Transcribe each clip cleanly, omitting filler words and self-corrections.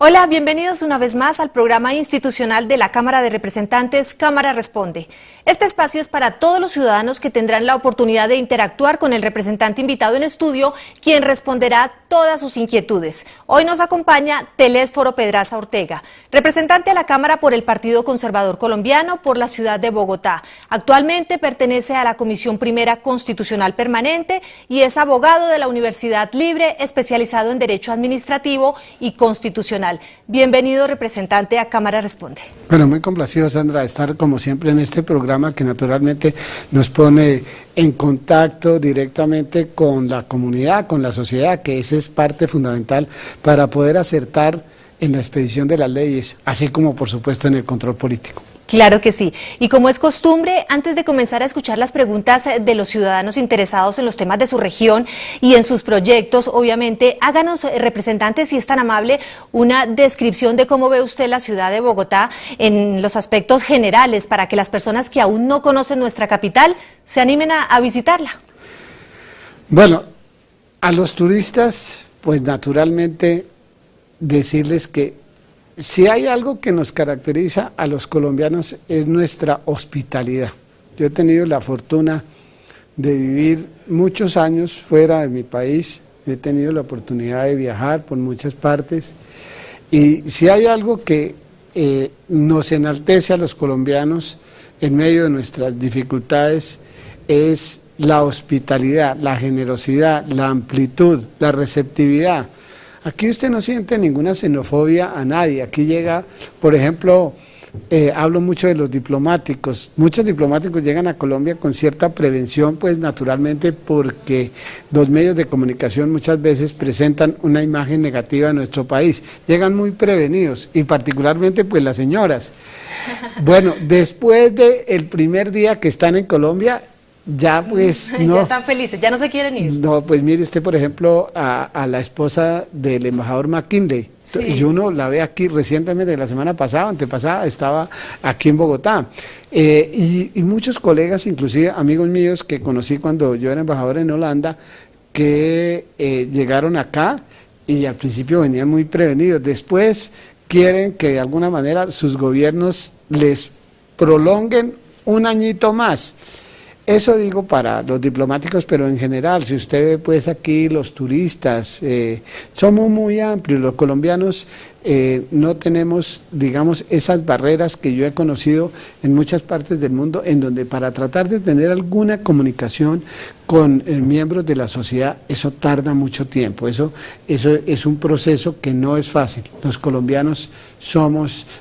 Hola, bienvenidos una vez más al programa institucional de la Cámara de Representantes, Cámara Responde. Este espacio es para todos los ciudadanos que tendrán la oportunidad de interactuar con el representante invitado en estudio, quien responderá todas sus inquietudes. Hoy nos acompaña Telésforo Pedraza Ortega, representante a la Cámara por el Partido Conservador Colombiano por la ciudad de Bogotá. Actualmente pertenece a la Comisión Primera Constitucional Permanente y es abogado de la Universidad Libre, especializado en Derecho Administrativo y Constitucional. Bienvenido, representante, a Cámara Responde. Bueno, muy complacido, Sandra, de estar como siempre en este programa que naturalmente nos pone en contacto directamente con la comunidad, con la sociedad, que esa es parte fundamental para poder acertar en la expedición de las leyes, así como por supuesto en el control político. Claro que sí. Y como es costumbre, antes de comenzar a escuchar las preguntas de los ciudadanos interesados en los temas de su región y en sus proyectos, obviamente, háganos, representantes, si es tan amable, una descripción de cómo ve usted la ciudad de Bogotá en los aspectos generales, para que las personas que aún no conocen nuestra capital se animen a visitarla. Bueno, a los turistas, pues naturalmente decirles que si hay algo que nos caracteriza a los colombianos es nuestra hospitalidad. Yo he tenido la fortuna de vivir muchos años fuera de mi país, he tenido la oportunidad de viajar por muchas partes y si hay algo que nos enaltece a los colombianos en medio de nuestras dificultades es la hospitalidad, la generosidad, la amplitud, la receptividad. Aquí usted no siente ninguna xenofobia a nadie. Aquí llega, por ejemplo, hablo mucho de los diplomáticos. Muchos diplomáticos llegan a Colombia con cierta prevención, pues naturalmente porque los medios de comunicación muchas veces presentan una imagen negativa de nuestro país. Llegan muy prevenidos y particularmente pues las señoras. Bueno, después del primer día que están en Colombia, ya pues no. Ya están felices, ya no se quieren ir. No, pues mire usted, por ejemplo, a la esposa del embajador McKinley. Sí. Y uno la ve aquí recientemente, la semana pasada, antepasada, estaba aquí en Bogotá. Y muchos colegas, inclusive amigos míos que conocí cuando yo era embajador en Holanda, que llegaron acá y al principio venían muy prevenidos. Después quieren que de alguna manera sus gobiernos les prolonguen un añito más. Eso digo para los diplomáticos, pero en general, si usted ve pues aquí los turistas, somos muy amplios, los colombianos no tenemos, digamos, esas barreras que yo he conocido en muchas partes del mundo, en donde para tratar de tener alguna comunicación con miembros de la sociedad, eso tarda mucho tiempo, eso es un proceso que no es fácil. Los colombianos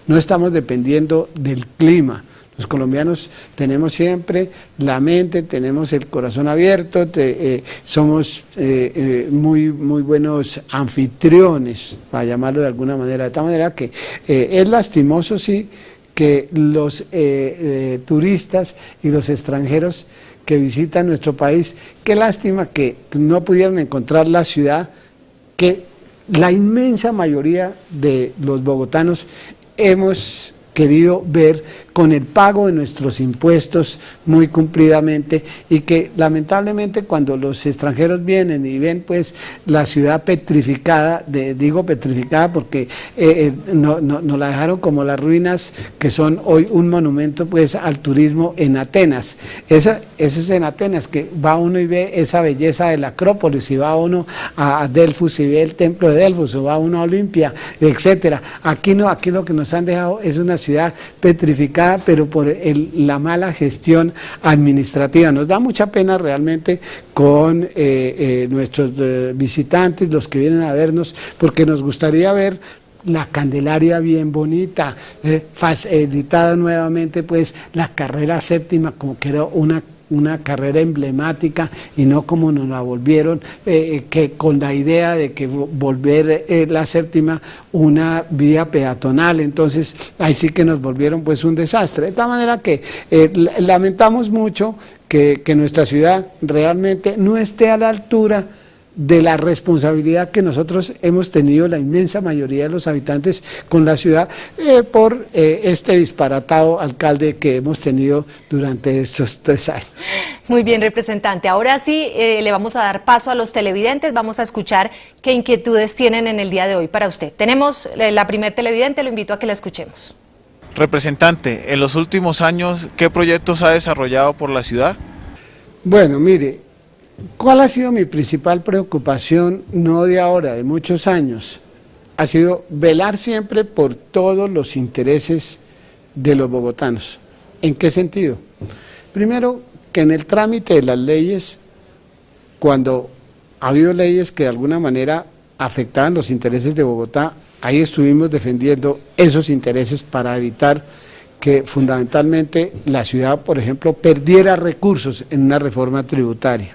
no estamos dependiendo del clima. Los colombianos tenemos siempre la mente, tenemos el corazón abierto, somos muy buenos anfitriones, para llamarlo de alguna manera, de tal manera que es lastimoso, sí, que los turistas y los extranjeros que visitan nuestro país, qué lástima que no pudieran encontrar la ciudad que la inmensa mayoría de los bogotanos hemos querido ver con el pago de nuestros impuestos muy cumplidamente y que lamentablemente cuando los extranjeros vienen y ven pues la ciudad petrificada, digo petrificada porque nos la dejaron como las ruinas que son hoy un monumento pues al turismo en Atenas. Ese es en Atenas, que va uno y ve esa belleza de la Acrópolis, y va uno a Delfos y ve el templo de Delfos, o va uno a Olimpia, etcétera. Aquí no, aquí lo que nos han dejado es una ciudad petrificada, pero por la mala gestión administrativa. Nos da mucha pena realmente con nuestros visitantes, los que vienen a vernos, porque nos gustaría ver la Candelaria bien bonita, facilitada nuevamente pues la carrera séptima, como que era una carrera emblemática y no como nos la volvieron, que con la idea de que volver la séptima una vía peatonal. Entonces ahí sí que nos volvieron pues un desastre, de tal manera que lamentamos mucho que nuestra ciudad realmente no esté a la altura de la responsabilidad que nosotros hemos tenido, la inmensa mayoría de los habitantes, con la ciudad, por este disparatado alcalde que hemos tenido durante estos 3 años. Muy bien, representante. Ahora sí, le vamos a dar paso a los televidentes. Vamos a escuchar qué inquietudes tienen en el día de hoy para usted. Tenemos la primer televidente, lo invito a que la escuchemos. Representante, en los últimos años, ¿qué proyectos ha desarrollado por la ciudad? Bueno, mire, ¿cuál ha sido mi principal preocupación, no de ahora, de muchos años? Ha sido velar siempre por todos los intereses de los bogotanos. ¿En qué sentido? Primero, que en el trámite de las leyes, cuando ha habido leyes que de alguna manera afectaban los intereses de Bogotá, ahí estuvimos defendiendo esos intereses para evitar que fundamentalmente la ciudad, por ejemplo, perdiera recursos en una reforma tributaria.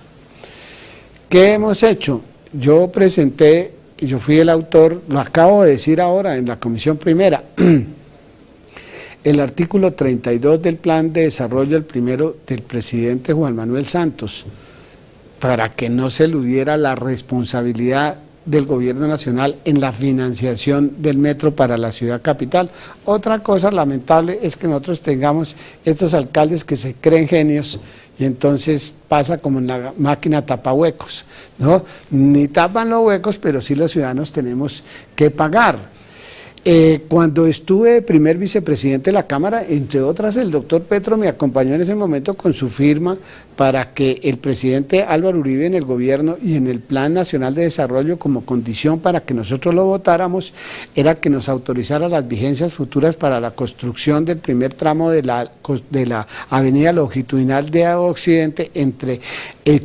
¿Qué hemos hecho? Yo presenté, yo fui el autor, lo acabo de decir ahora en la comisión primera, el artículo 32 del plan de desarrollo, el primero del presidente Juan Manuel Santos, para que no se eludiera la responsabilidad del gobierno nacional en la financiación del metro para la ciudad capital. Otra cosa lamentable es que nosotros tengamos estos alcaldes que se creen genios y entonces pasa como en la máquina tapahuecos, ¿no? Ni tapan los huecos, pero sí los ciudadanos tenemos que pagar. Cuando estuve de primer vicepresidente de la Cámara, entre otras, el doctor Petro me acompañó en ese momento con su firma para que el presidente Álvaro Uribe en el gobierno y en el Plan Nacional de Desarrollo, como condición para que nosotros lo votáramos, era que nos autorizara las vigencias futuras para la construcción del primer tramo de la avenida longitudinal de Occidente entre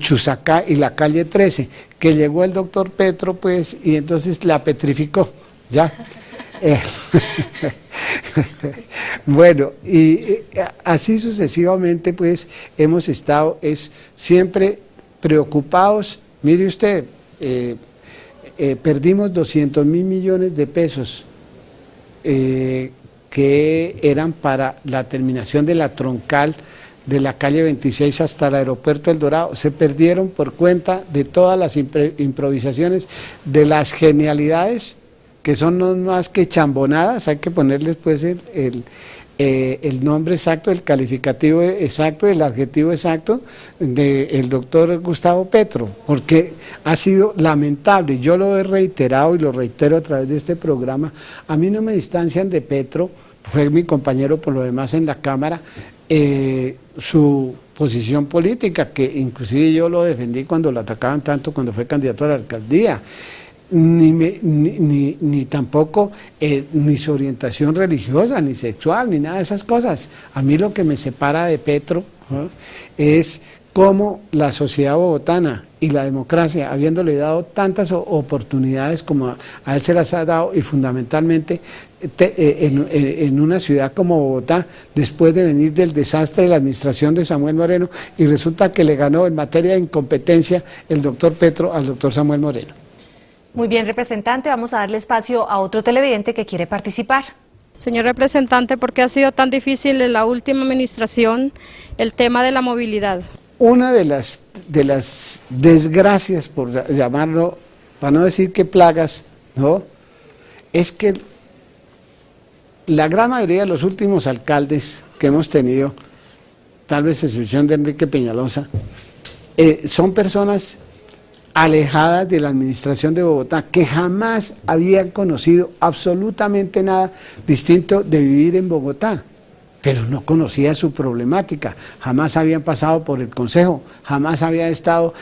Chusacá y la calle 13, que llegó el doctor Petro, pues, y entonces la petrificó, ¿ya? Bueno, y así sucesivamente, pues hemos estado siempre preocupados. Mire usted, perdimos 200.000 millones de pesos que eran para la terminación de la troncal de la calle 26 hasta el aeropuerto El Dorado. Se perdieron por cuenta de todas las improvisaciones, de las genialidades que son no más que chambonadas. Hay que ponerles pues el nombre exacto, el calificativo exacto, el adjetivo exacto del doctor Gustavo Petro, porque ha sido lamentable. Yo lo he reiterado y lo reitero a través de este programa. A mí no me distancian de Petro, fue mi compañero por lo demás en la Cámara, su posición política, que inclusive yo lo defendí cuando lo atacaban tanto cuando fue candidato a la alcaldía. Ni tampoco ni su orientación religiosa, ni sexual, ni nada de esas cosas. A mí lo que me separa de Petro, ¿no?, es cómo la sociedad bogotana y la democracia, habiéndole dado tantas oportunidades como a él se las ha dado, y fundamentalmente en una ciudad como Bogotá, después de venir del desastre de la administración de Samuel Moreno, y resulta que le ganó en materia de incompetencia el doctor Petro al doctor Samuel Moreno. Muy bien, representante, vamos a darle espacio a otro televidente que quiere participar. Señor representante, ¿por qué ha sido tan difícil en la última administración el tema de la movilidad? Una de las desgracias, por llamarlo, para no decir que plagas, ¿no?, es que la gran mayoría de los últimos alcaldes que hemos tenido, tal vez excepción de Enrique Peñalosa, son personas alejadas de la administración de Bogotá, que jamás habían conocido absolutamente nada distinto de vivir en Bogotá, pero no conocía su problemática, jamás habían pasado por el consejo, jamás habían estado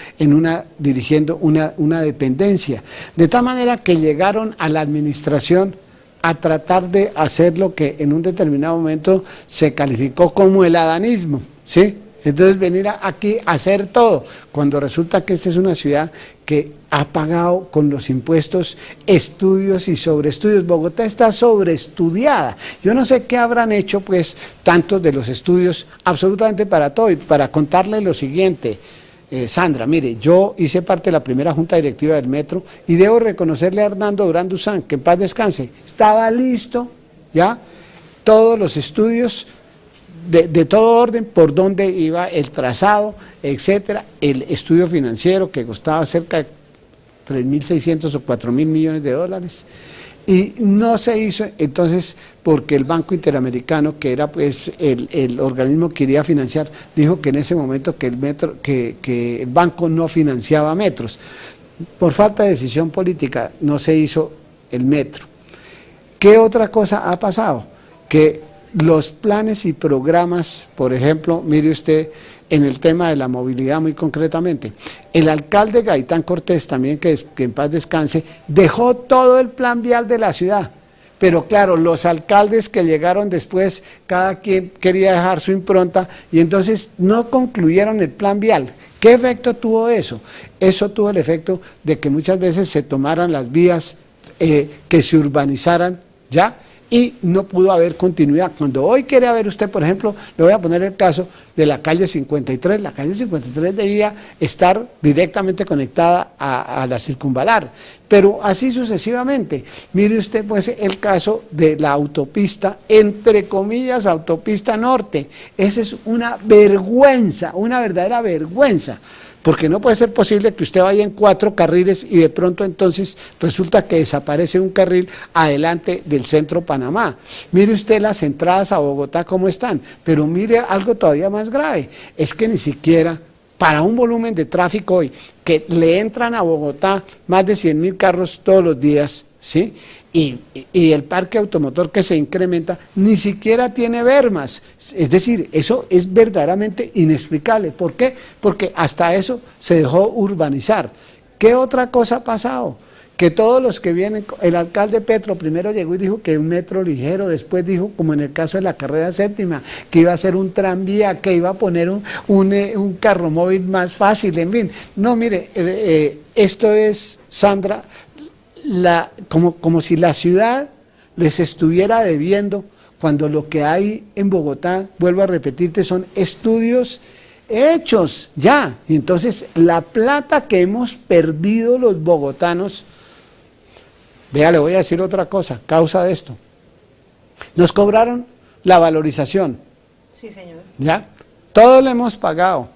dirigiendo una dependencia, de tal manera que llegaron a la administración a tratar de hacer lo que en un determinado momento se calificó como el adanismo, ¿sí? Entonces venir aquí a hacer todo, cuando resulta que esta es una ciudad que ha pagado con los impuestos estudios y sobreestudios. Bogotá está sobreestudiada. Yo no sé qué habrán hecho pues tantos de los estudios absolutamente para todo. Y para contarle lo siguiente, Sandra, mire, yo hice parte de la primera junta directiva del metro y debo reconocerle a Hernando Durán Duzán, que en paz descanse, estaba listo ya todos los estudios de todo orden, por dónde iba el trazado, etcétera, el estudio financiero que costaba cerca de 3.600 o 4.000 millones de dólares. Y no se hizo entonces porque el Banco Interamericano, que era pues el organismo que iría a financiar, dijo que en ese momento que el banco no financiaba metros. Por falta de decisión política no se hizo el metro. ¿Qué otra cosa ha pasado? Que los planes y programas, por ejemplo, mire usted, en el tema de la movilidad muy concretamente, el alcalde Gaitán Cortés, también que en paz descanse, dejó todo el plan vial de la ciudad, pero claro, los alcaldes que llegaron después, cada quien quería dejar su impronta y entonces no concluyeron el plan vial. ¿Qué efecto tuvo eso? Eso tuvo el efecto de que muchas veces se tomaran las vías, que se urbanizaran, ¿ya?, y no pudo haber continuidad. Cuando hoy quiere ver usted, por ejemplo, le voy a poner el caso de la calle 53, la calle 53 debía estar directamente conectada a la circunvalar, pero así sucesivamente. Mire usted pues el caso de la autopista, entre comillas, autopista norte. Esa es una vergüenza, una verdadera vergüenza. Porque no puede ser posible que usted vaya en 4 carriles y de pronto entonces resulta que desaparece un carril adelante del centro Panamá. Mire usted las entradas a Bogotá cómo están, pero mire algo todavía más grave, es que ni siquiera para un volumen de tráfico hoy, que le entran a Bogotá más de 100.000 carros todos los días, ¿sí?, y el parque automotor que se incrementa, ni siquiera tiene bermas. Es decir, eso es verdaderamente inexplicable. ¿Por qué? Porque hasta eso se dejó urbanizar. ¿Qué otra cosa ha pasado? Que todos los que vienen, el alcalde Petro primero llegó y dijo que un metro ligero, después dijo, como en el caso de la carrera séptima, que iba a hacer un tranvía, que iba a poner un carromóvil más fácil, en fin. No, mire, esto es, Sandra, como si la ciudad les estuviera debiendo, cuando lo que hay en Bogotá, vuelvo a repetirte, son estudios hechos ya. Y entonces la plata que hemos perdido los bogotanos, vea, le voy a decir otra cosa, causa de esto. Nos cobraron la valorización. Sí, señor. ¿Ya? Todo lo hemos pagado.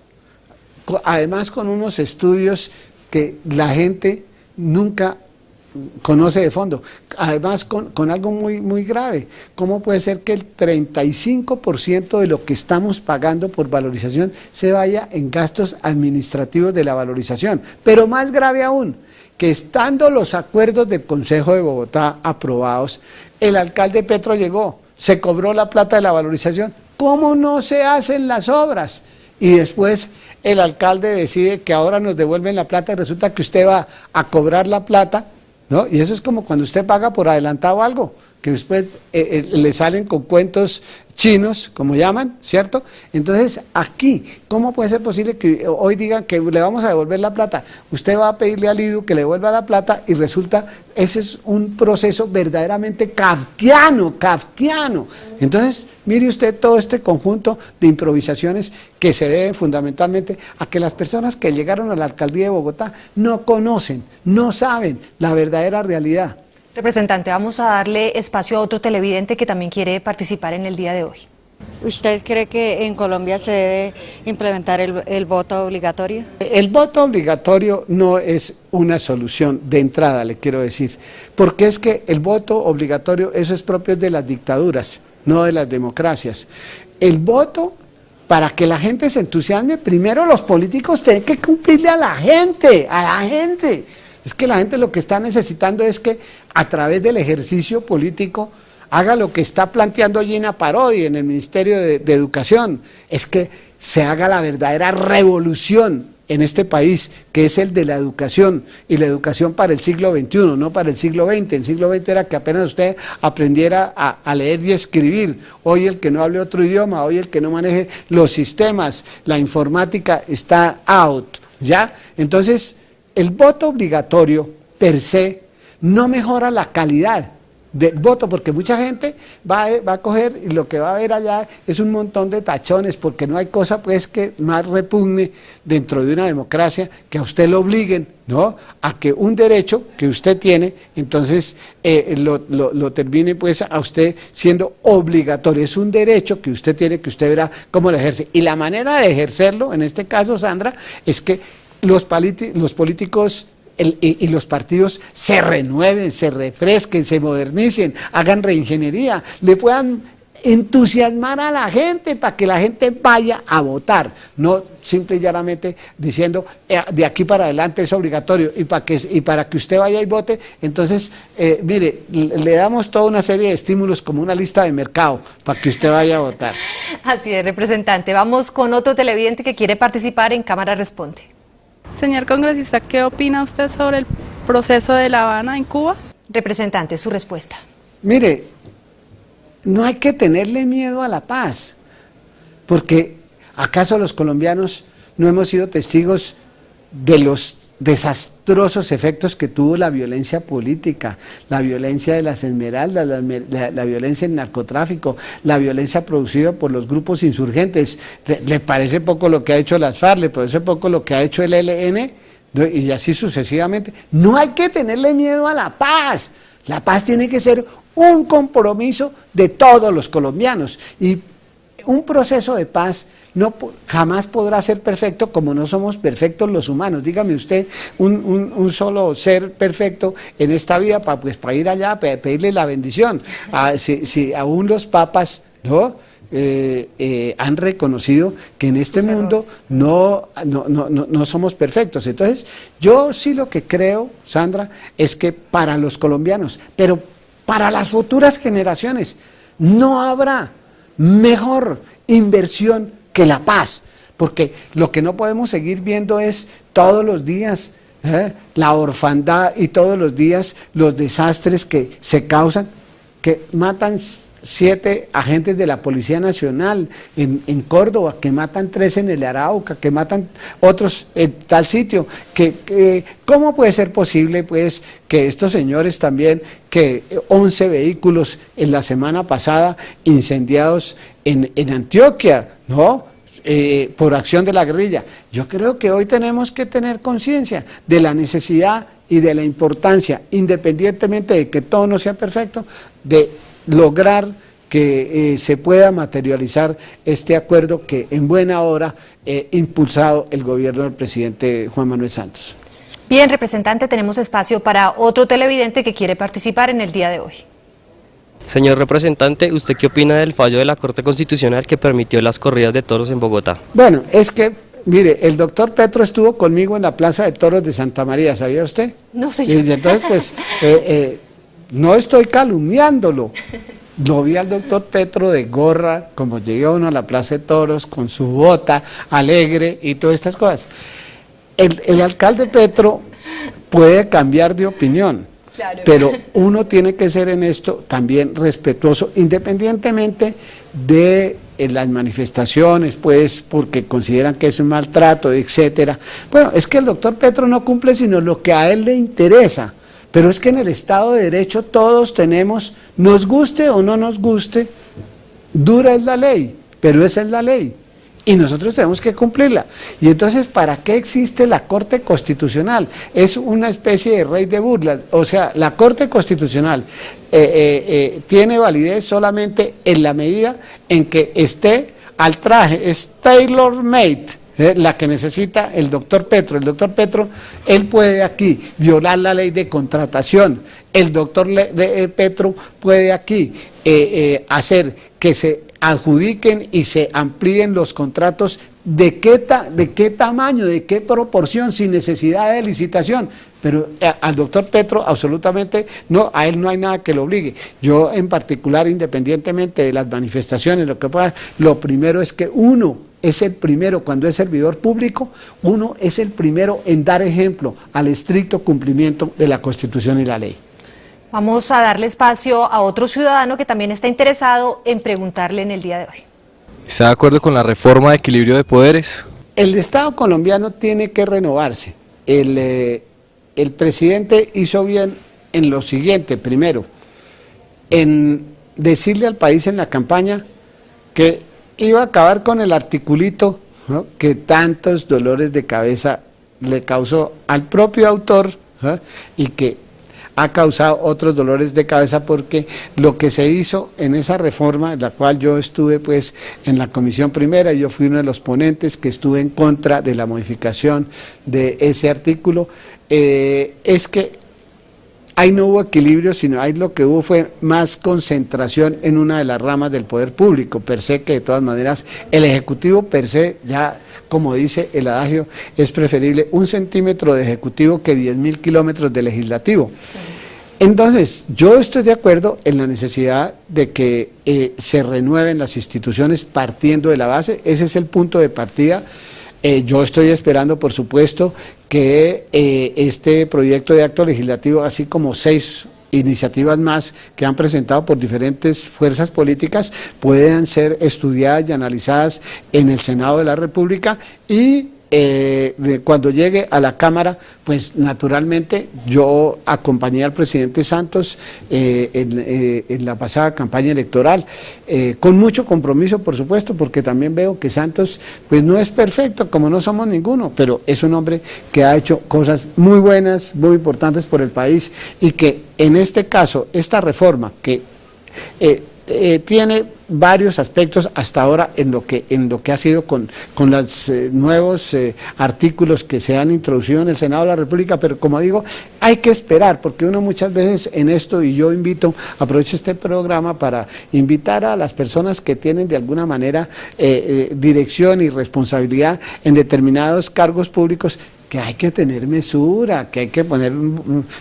Además con unos estudios que la gente nunca conoce de fondo, además con algo muy grave. ¿Cómo puede ser que el 35% de lo que estamos pagando por valorización se vaya en gastos administrativos de la valorización? Pero más grave aún, que estando los acuerdos del Consejo de Bogotá aprobados, el alcalde Petro llegó, se cobró la plata de la valorización. ¿Cómo no se hacen las obras? Y después el alcalde decide que ahora nos devuelven la plata y resulta que usted va a cobrar la plata, ¿no? Y eso es como cuando usted paga por adelantado algo, que después le salen con cuentos chinos, como llaman, ¿cierto? Entonces, aquí, ¿cómo puede ser posible que hoy digan que le vamos a devolver la plata? Usted va a pedirle al IDU que le devuelva la plata y resulta, ese es un proceso verdaderamente kafkiano. Entonces, mire usted todo este conjunto de improvisaciones que se deben fundamentalmente a que las personas que llegaron a la alcaldía de Bogotá no conocen, no saben la verdadera realidad. Representante, vamos a darle espacio a otro televidente que también quiere participar en el día de hoy. ¿Usted cree que en Colombia se debe implementar el voto obligatorio? El voto obligatorio no es una solución de entrada, le quiero decir, porque es que el voto obligatorio, eso es propio de las dictaduras, no de las democracias. El voto, para que la gente se entusiasme, primero los políticos tienen que cumplirle a la gente. Es que la gente lo que está necesitando es que a través del ejercicio político haga lo que está planteando Gina Parodi en el Ministerio de Educación, es que se haga la verdadera revolución en este país, que es el de la educación, y la educación para el siglo XXI, no para el siglo XX. El siglo XX era que apenas usted aprendiera a leer y escribir. Hoy el que no hable otro idioma, hoy el que no maneje los sistemas, la informática está out, ¿ya? Entonces, el voto obligatorio per se no mejora la calidad del voto, porque mucha gente va a coger y lo que va a ver allá es un montón de tachones, porque no hay cosa pues que más repugne dentro de una democracia que a usted lo obliguen, ¿no?, a que un derecho que usted tiene, entonces lo termine pues a usted siendo obligatorio. Es un derecho que usted tiene, que usted verá cómo lo ejerce. Y la manera de ejercerlo, en este caso, Sandra, es que los políticos y los partidos se renueven, se refresquen, se modernicen, hagan reingeniería, le puedan entusiasmar a la gente para que la gente vaya a votar, no simple y llanamente diciendo de aquí para adelante es obligatorio y para que usted vaya y vote. Entonces, mire, le damos toda una serie de estímulos como una lista de mercado para que usted vaya a votar. Así es, representante. Vamos con otro televidente que quiere participar en Cámara Responde. Señor congresista, ¿qué opina usted sobre el proceso de La Habana en Cuba? Representante, su respuesta. Mire, no hay que tenerle miedo a la paz, porque ¿acaso los colombianos no hemos sido testigos de los desastrosos efectos que tuvo la violencia política, la violencia de las Esmeraldas, la violencia en narcotráfico, la violencia producida por los grupos insurgentes? ¿Le parece poco lo que ha hecho las FARC? ¿Le parece poco lo que ha hecho el ELN? Y así sucesivamente. No hay que tenerle miedo a la paz. La paz tiene que ser un compromiso de todos los colombianos, y un proceso de paz jamás podrá ser perfecto, como no somos perfectos los humanos. Dígame usted un solo ser perfecto en esta vida para ir allá a pedirle la bendición. Si aún los papas, ¿no?, han reconocido que en este mundo no somos perfectos. Entonces, yo sí lo que creo, Sandra, es que para los colombianos, pero para las futuras generaciones, no habrá mejor inversión que la paz, porque lo que no podemos seguir viendo es todos los días la orfandad y todos los días los desastres que se causan, que matan 7 agentes de la Policía Nacional en Córdoba, que matan 3 en el Arauca, que matan otros en tal sitio. ¿Cómo puede ser posible, pues, que estos señores también, que 11 vehículos en la semana pasada incendiados en Antioquia, ¿no?, por acción de la guerrilla? Yo creo que hoy tenemos que tener conciencia de la necesidad y de la importancia, independientemente de que todo no sea perfecto, de lograr que se pueda materializar este acuerdo que en buena hora impulsado el gobierno del presidente Juan Manuel Santos. Bien, representante, tenemos espacio para otro televidente que quiere participar en el día de hoy. Señor representante, ¿usted qué opina del fallo de la Corte Constitucional que permitió las corridas de toros en Bogotá? Bueno, es que, mire, el doctor Petro estuvo conmigo en la Plaza de Toros de Santa María, ¿sabía usted? No, señor. Y entonces, pues, no estoy calumniándolo. Lo vi al doctor Petro de gorra, como llegó uno a la Plaza de Toros, con su bota alegre y todas estas cosas. El alcalde Petro puede cambiar de opinión, claro, pero uno tiene que ser en esto también respetuoso, independientemente de las manifestaciones, pues, porque consideran que es un maltrato, etcétera. Bueno, es que el doctor Petro no cumple sino lo que a él le interesa. Pero es que en el Estado de Derecho todos tenemos, nos guste o no nos guste, dura es la ley, pero esa es la ley, y nosotros tenemos que cumplirla. Y entonces, ¿para qué existe la Corte Constitucional? Es una especie de rey de burlas. O sea, la Corte Constitucional tiene validez solamente en la medida en que esté al traje, es tailor-made, la que necesita el doctor Petro. El doctor Petro, él puede aquí violar la ley de contratación. El doctor Petro puede aquí hacer que se adjudiquen y se amplíen los contratos de qué tamaño, de qué proporción, sin necesidad de licitación. Pero al doctor Petro absolutamente no, a él no hay nada que lo obligue. Yo en particular, independientemente de las manifestaciones, lo primero es que uno es el primero, cuando es servidor público, uno es el primero en dar ejemplo al estricto cumplimiento de la Constitución y la ley. Vamos a darle espacio a otro ciudadano que también está interesado en preguntarle en el día de hoy. ¿Está de acuerdo con la reforma de equilibrio de poderes? El Estado colombiano tiene que renovarse. El presidente hizo bien en lo siguiente: primero, en decirle al país en la campaña que iba a acabar con el articulito, ¿no?, que tantos dolores de cabeza le causó al propio autor, ¿no?, y que ha causado otros dolores de cabeza, porque lo que se hizo en esa reforma, en la cual yo estuve pues en la comisión primera, y yo fui uno de los ponentes que estuve en contra de la modificación de ese artículo, es que ahí no hubo equilibrio, sino ahí lo que hubo fue más concentración en una de las ramas del poder público, per se, que de todas maneras el Ejecutivo per se, ya como dice el adagio, es preferible 1 centímetro de Ejecutivo que 10.000 kilómetros de Legislativo. Entonces, yo estoy de acuerdo en la necesidad de que se renueven las instituciones partiendo de la base, ese es el punto de partida. Yo estoy esperando, por supuesto, que este proyecto de acto legislativo, así como 6 iniciativas más que han presentado por diferentes fuerzas políticas, puedan ser estudiadas y analizadas en el Senado de la República y cuando llegue a la Cámara, pues naturalmente yo acompañé al presidente Santos en la pasada campaña electoral, con mucho compromiso, por supuesto, porque también veo que Santos pues no es perfecto, como no somos ninguno, pero es un hombre que ha hecho cosas muy buenas, muy importantes por el país, y que en este caso, esta reforma que tiene varios aspectos hasta ahora en lo que ha sido con los nuevos artículos que se han introducido en el Senado de la República, pero como digo, hay que esperar, porque uno muchas veces en esto, y yo aprovecho este programa para invitar a las personas que tienen de alguna manera dirección y responsabilidad en determinados cargos públicos, que hay que tener mesura, que hay que poner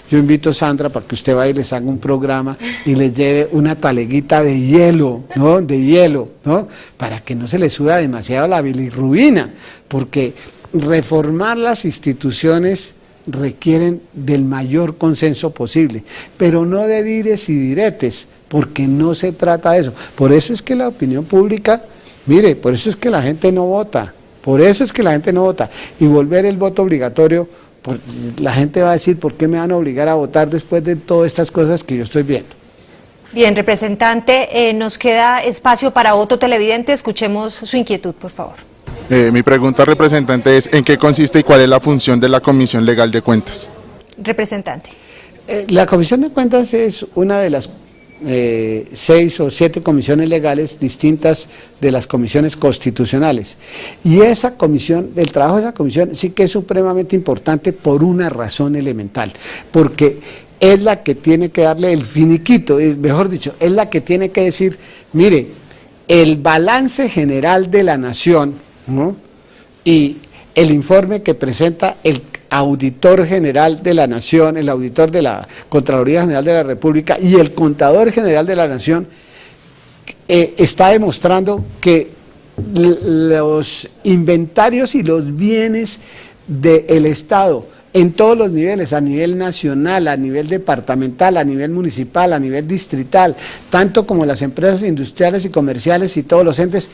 yo invito a Sandra para que usted vaya y les haga un programa y les lleve una taleguita de hielo, ¿no? De hielo, ¿no? Para que no se les suba demasiado la bilirrubina, porque reformar las instituciones requieren del mayor consenso posible, pero no de dires y diretes, porque no se trata de eso. Por eso es que la opinión pública, mire, por eso es que la gente no vota. Por eso es que la gente no vota. Y volver el voto obligatorio, pues, la gente va a decir, ¿por qué me van a obligar a votar después de todas estas cosas que yo estoy viendo? Bien, representante, nos queda espacio para otro televidente. Escuchemos su inquietud, por favor. Mi pregunta, representante, es ¿en qué consiste y cuál es la función de la Comisión Legal de Cuentas? Representante. La Comisión de Cuentas es una de las 6 o 7 comisiones legales distintas de las comisiones constitucionales, y esa comisión, el trabajo de esa comisión sí que es supremamente importante por una razón elemental, porque es la que tiene que darle el finiquito, mejor dicho, es la que tiene que decir, mire, el balance general de la nación, ¿no? Y el informe que presenta el auditor general de la nación, el auditor de la Contraloría General de la República y el contador general de la nación, está demostrando que los inventarios y los bienes del Estado en todos los niveles, a nivel nacional, a nivel departamental, a nivel municipal, a nivel distrital, tanto como las empresas industriales y comerciales y todos los entes,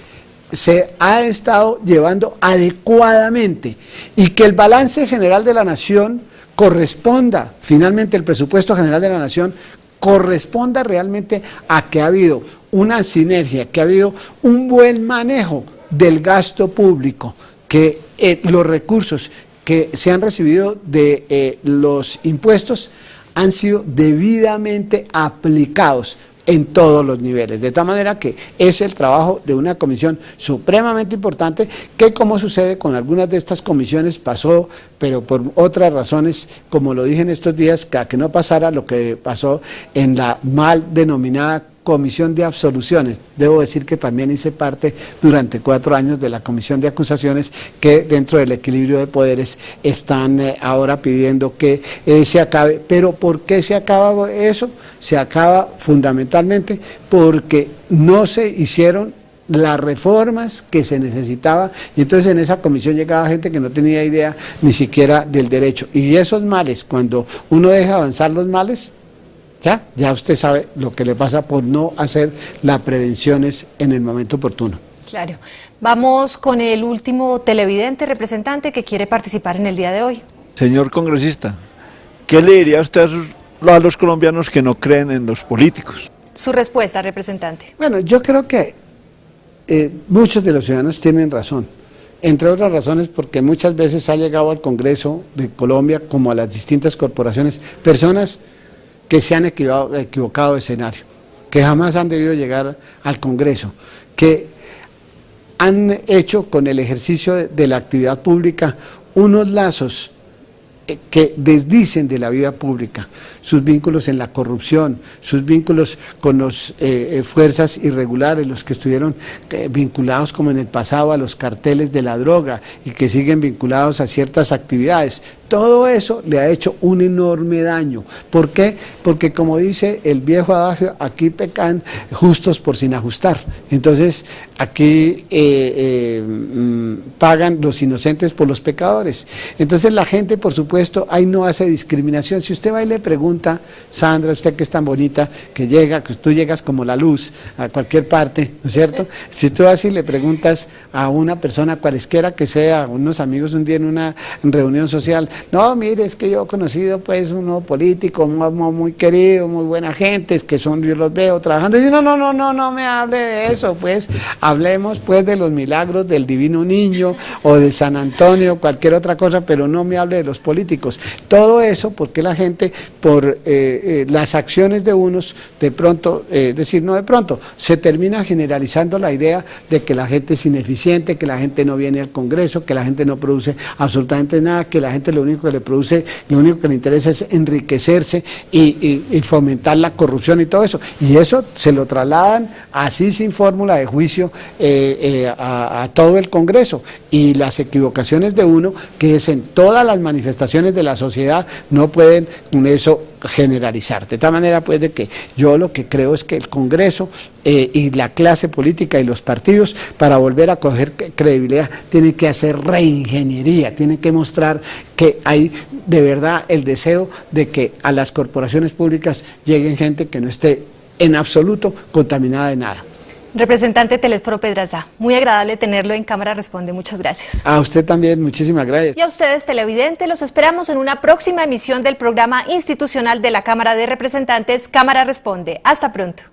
se ha estado llevando adecuadamente, y que el balance general de la nación corresponda, finalmente el presupuesto general de la nación corresponda realmente a que ha habido una sinergia, que ha habido un buen manejo del gasto público, que los recursos que se han recibido de los impuestos han sido debidamente aplicados en todos los niveles, de tal manera que es el trabajo de una comisión supremamente importante, que como sucede con algunas de estas comisiones pasó, pero por otras razones, como lo dije en estos días, que no pasara lo que pasó en la mal denominada Comisión de Absoluciones. Debo decir que también hice parte durante 4 años de la Comisión de Acusaciones, que dentro del equilibrio de poderes están ahora pidiendo que se acabe. Pero ¿por qué se acaba eso? Se acaba fundamentalmente porque no se hicieron las reformas que se necesitaba, y entonces en esa comisión llegaba gente que no tenía idea ni siquiera del derecho. Y esos males, cuando uno deja avanzar los males, ya usted sabe lo que le pasa por no hacer las prevenciones en el momento oportuno. Claro. Vamos con el último televidente, representante, que quiere participar en el día de hoy. Señor congresista, ¿qué le diría usted a los colombianos que no creen en los políticos? Su respuesta, representante. Bueno, yo creo que muchos de los ciudadanos tienen razón, entre otras razones porque muchas veces ha llegado al Congreso de Colombia, como a las distintas corporaciones, personas que se han equivocado de escenario, que jamás han debido llegar al Congreso, que han hecho con el ejercicio de la actividad pública unos lazos que desdicen de la vida pública, sus vínculos en la corrupción, sus vínculos con las fuerzas irregulares, los que estuvieron vinculados como en el pasado a los carteles de la droga y que siguen vinculados a ciertas actividades. Todo eso le ha hecho un enorme daño. ¿Por qué? Porque como dice el viejo adagio, aquí pecan justos por sin ajustar. Entonces, aquí pagan los inocentes por los pecadores. Entonces la gente, por supuesto, ahí no hace discriminación. Si usted va y le pregunta, Sandra, usted que es tan bonita, que tú llegas como la luz a cualquier parte, ¿no es cierto? Si tú vas y le preguntas a una persona cualesquiera que sea, unos amigos un día en una reunión social, no, mire, es que yo he conocido pues uno político muy querido, muy buena gente, es que yo los veo trabajando, y dice, no me hable de eso, pues hablemos pues de los milagros del Divino Niño o de San Antonio, cualquier otra cosa, pero no me hable de los políticos. Todo eso porque la gente, por las acciones de unos, de pronto, se termina generalizando la idea de que la gente es ineficiente, que la gente no viene al Congreso, que la gente no produce absolutamente nada, que la gente lo único que le produce, lo único que le interesa es enriquecerse y fomentar la corrupción y todo eso. Y eso se lo trasladan así sin fórmula de juicio a todo el Congreso. Y las equivocaciones de uno, que es en todas las manifestaciones de la sociedad, no pueden con eso generalizar. De tal manera pues de que yo lo que creo es que el Congreso y la clase política y los partidos, para volver a coger credibilidad, tienen que hacer reingeniería, tienen que mostrar que hay de verdad el deseo de que a las corporaciones públicas lleguen gente que no esté en absoluto contaminada de nada. Representante Telesforo Pedraza, muy agradable tenerlo en Cámara Responde, muchas gracias. A usted también, muchísimas gracias. Y a ustedes, televidentes, los esperamos en una próxima emisión del programa institucional de la Cámara de Representantes, Cámara Responde. Hasta pronto.